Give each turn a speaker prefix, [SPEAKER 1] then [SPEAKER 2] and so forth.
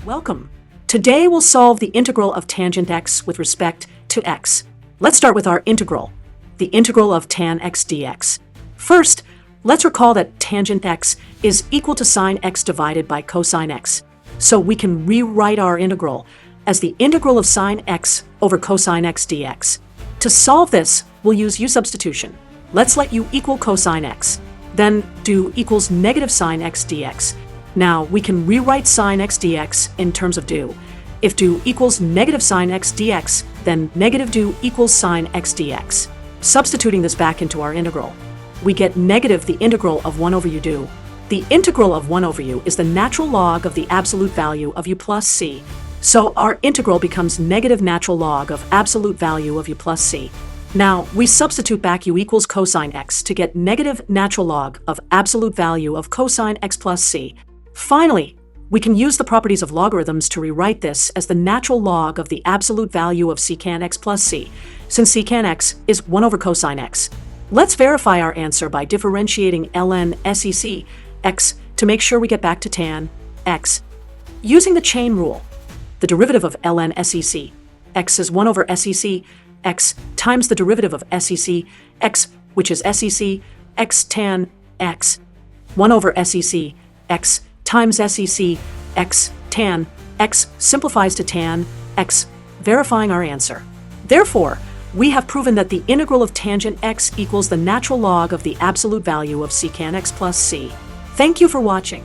[SPEAKER 1] Welcome. Today we'll solve the integral of tangent x with respect to x. Let's start with our integral, the integral of tan x dx. First, let's recall that tangent x is equal to sine x divided by cosine x. So we can rewrite our integral as the integral of sine x over cosine x dx. To solve this, we'll use u substitution. Let's let u equal cosine x. Then do equals negative sine x dx. Now we can rewrite sine x dx in terms of do. If do equals negative sine x dx, then negative do equals sine x dx. Substituting this back into our integral, we get negative the integral of 1 over u do. The integral of 1 over u is the natural log of the absolute value of u plus c. So our integral becomes negative natural log of absolute value of u plus c. Now we substitute back u equals cosine x to get negative natural log of absolute value of cosine x plus c. Finally, we can use the properties of logarithms to rewrite this as the natural log of the absolute value of secant x plus c, since secant x is 1 over cosine x. Let's verify our answer by differentiating ln sec x to make sure we get back to tan x. Using the chain rule, the derivative of ln sec x is 1 over sec x times the derivative of sec x, which is sec x tan x. 1 over sec x times sec x tan x simplifies to tan x, verifying our answer. Therefore, we have proven that the integral of tangent x equals the natural log of the absolute value of secant x plus c. Thank you for watching.